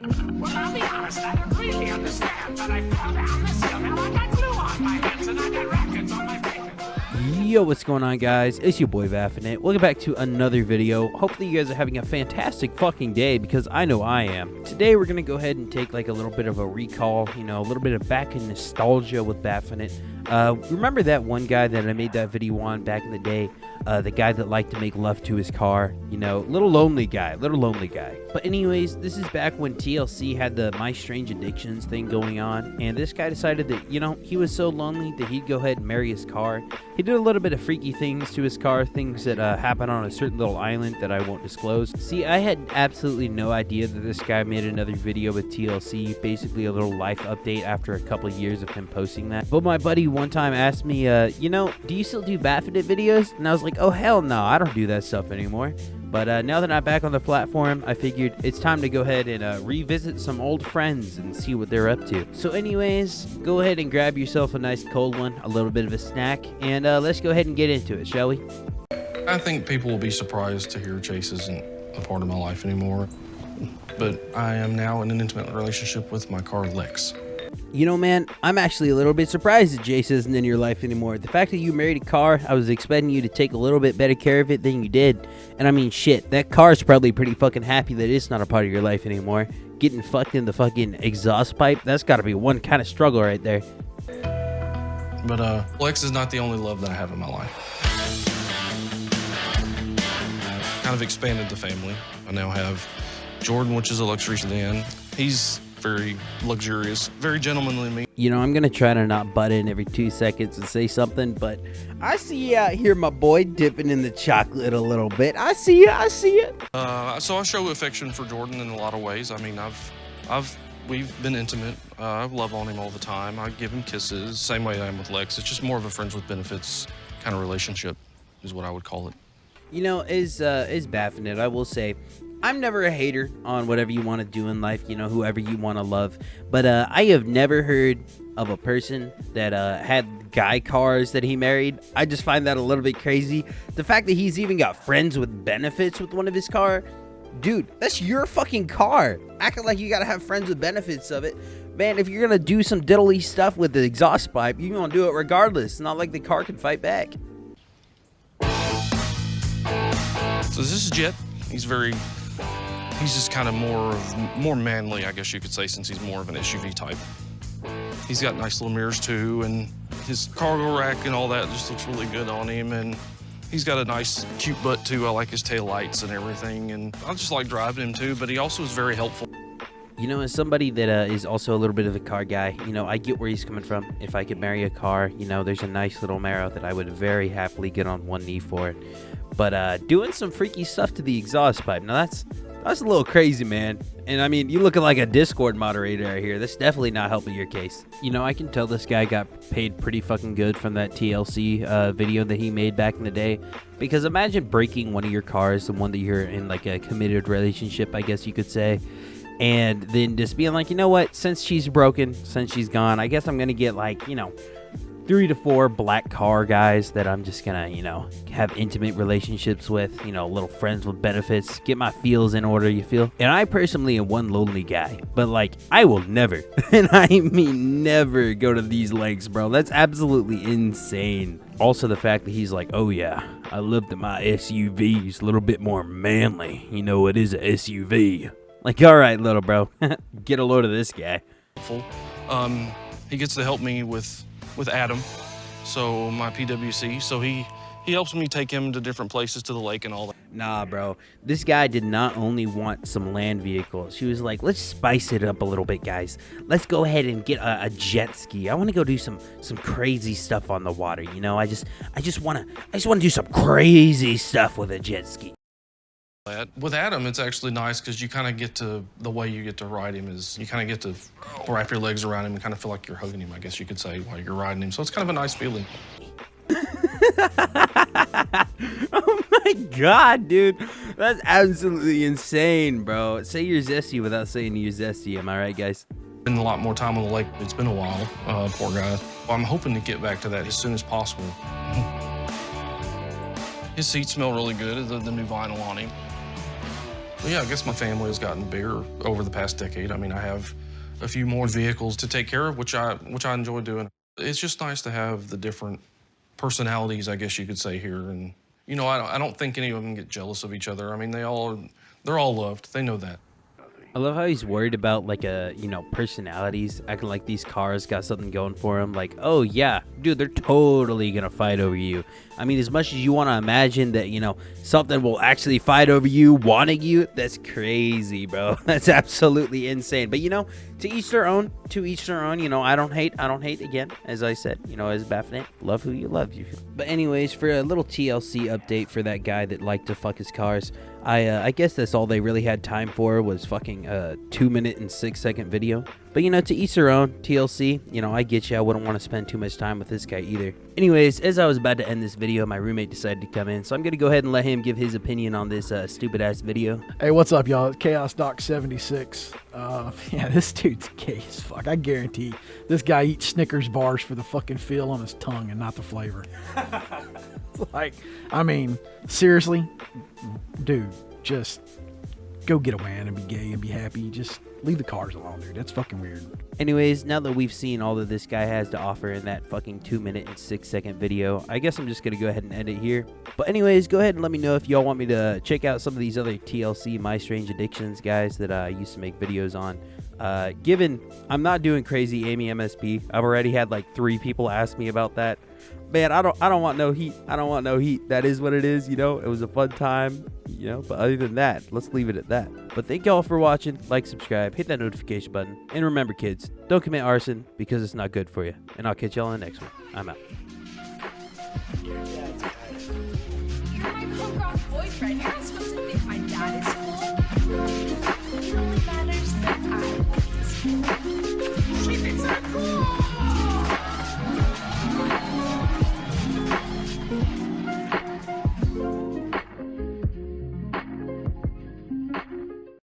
Well, I'll be honest, I don't really understand, but I fell down this hill and I got glue on my hands and I got rackets on my fingers. Yo, what's going on, guys? It's your boy Vaffinite. Welcome back to another video. Hopefully you guys are having a fantastic fucking day, because I know I am. Today we're gonna go ahead and take like a little bit of a recall, a little bit of back in nostalgia with Vaffinite. Remember that one guy that I made that video on back in the day? The guy that liked to make love to his car, little lonely guy. But anyways, this is back when TLC had the My Strange Addictions thing going on, and this guy decided that, he was so lonely that he'd go ahead and marry his car. He did a little bit of freaky things to his car, things that happened on a certain little island that I won't disclose. See, I had absolutely no idea that this guy made another video with TLC, basically a little life update after a couple of years of him posting that. But my buddy one time asked me, do you still do Vaffinite videos? And I was like, oh hell no, I don't do that stuff anymore. But now that I'm back on the platform, I figured it's time to go ahead and revisit some old friends and see what they're up to. So anyways, go ahead and grab yourself a nice cold one, a little bit of a snack, and let's go ahead and get into it, shall we? I think people will be surprised to hear Chase isn't a part of my life anymore. But I am now in an intimate relationship with my car, Lex. Man, I'm actually a little bit surprised that Jace isn't in your life anymore. The fact that you married a car, I was expecting you to take a little bit better care of it than you did. And I mean, shit, that car's probably pretty fucking happy that it's not a part of your life anymore. Getting fucked in the fucking exhaust pipe, that's gotta be one kind of struggle right there. But Lex is not the only love that I have in my life. Kind of expanded the family. I now have Jordan, which is a luxury sedan. He's very luxurious, very gentlemanly me. I'm gonna try to not butt in every 2 seconds and say something, but I see you out here, my boy, dipping in the chocolate a little bit. I see you. So I show affection for Jordan in a lot of ways. I mean, we've been intimate. I love on him all the time. I give him kisses, same way I am with Lex. It's just more of a friends with benefits kind of relationship is what I would call it. Is Baphonet, I will say, I'm never a hater on whatever you want to do in life, whoever you want to love. But I have never heard of a person that had guy cars that he married. I just find that a little bit crazy. The fact that he's even got friends with benefits with one of his car. Dude, that's your fucking car. Acting like you got to have friends with benefits of it. Man, if you're going to do some diddly stuff with the exhaust pipe, you're going to do it regardless. It's not like the car can fight back. So this is Jet. He's just kind of more manly, I guess you could say, since he's more of an SUV type. He's got nice little mirrors too, and his cargo rack and all that just looks really good on him. And he's got a nice, cute butt too. I like his tail lights and everything, and I just like driving him too. But he also is very helpful. As somebody that is also a little bit of a car guy, I get where he's coming from. If I could marry a car, there's a nice little Maro that I would very happily get on one knee for it. But doing some freaky stuff to the exhaust pipe, now that's a little crazy, man. And I mean, you looking like a Discord moderator right here. That's definitely not helping your case. I can tell this guy got paid pretty fucking good from that TLC video that he made back in the day. Because imagine breaking one of your cars, the one that you're in like a committed relationship, I guess you could say. And then just being like, you know what, since she's broken, since she's gone, I guess I'm going to get like, 3 to 4 black car guys that I'm just gonna, have intimate relationships with, little friends with benefits, get my feels in order, you feel? And I personally am one lonely guy, but like, I will never, and I mean never, go to these lengths, bro. That's absolutely insane. Also, the fact that he's like, oh yeah, I love that my SUV is a little bit more manly. It is a SUV. Like, all right, little bro, get a load of this guy. He gets to help me with Adam, so my PWC, so he helps me take him to different places, to the lake and all that. Nah, bro, this guy did not only want some land vehicles. He was like, let's spice it up a little bit, guys. Let's go ahead and get a jet ski. I want to go do some crazy stuff on the water. I just want to do some crazy stuff with a jet ski. With Adam, it's actually nice because you kind of get to, the way you get to ride him is you kind of get to wrap your legs around him and kind of feel like you're hugging him, I guess you could say, while you're riding him. So it's kind of a nice feeling. Oh my god, dude. That's absolutely insane, bro. Say you're zesty without saying you're zesty. Am I right, guys? Been a lot more time on the lake. It's been a while, poor guy. I'm hoping to get back to that as soon as possible. His seats smell really good, the new vinyl on him. Well, yeah, I guess my family has gotten bigger over the past decade. I mean, I have a few more vehicles to take care of, which I enjoy doing. It's just nice to have the different personalities, I guess you could say, here. And, you know, I don't think any of them get jealous of each other. I mean, they're all loved. They know that. I love how he's worried about like personalities, acting like these cars got something going for them. Like, oh yeah, dude, they're totally gonna fight over you. I mean, as much as you want to imagine that, something will actually fight over you, wanting you, that's crazy, bro. That's absolutely insane. But to each their own. To each their own. I don't hate. Again, as I said, as Baphomet, love who you love. You. But anyways, for a little TLC update for that guy that liked to fuck his cars, I guess that's all they really had time for was fucking a 2-minute and 6-second video. But to each their own. TLC, I get you. I wouldn't want to spend too much time with this guy either. Anyways, as I was about to end this video, my roommate decided to come in, so I'm gonna go ahead and let him give his opinion on this stupid ass video. Hey, what's up, y'all? Chaos Doc 76. Yeah, this dude's gay as fuck. I guarantee this guy eats Snickers bars for the fucking feel on his tongue and not the flavor. Seriously, dude, just go get a man and be gay and be happy. Just leave the cars alone, dude. That's fucking weird. Anyways, now that we've seen all that this guy has to offer in that fucking 2-minute and 6-second video, I guess I'm just gonna go ahead and end it here. But anyways, go ahead and let me know if y'all want me to check out some of these other TLC My Strange Addictions guys that I used to make videos on. Given I'm not doing crazy Amy MSP, I've already had like 3 people ask me about that. Man, I don't want no heat. I don't want no heat. That is what it is, It was a fun time, But other than that, let's leave it at that. But thank y'all for watching. Like, subscribe, hit that notification button. And remember, kids, don't commit arson because it's not good for you. And I'll catch y'all in the next one. I'm out. You're my punk rock boyfriend. You're not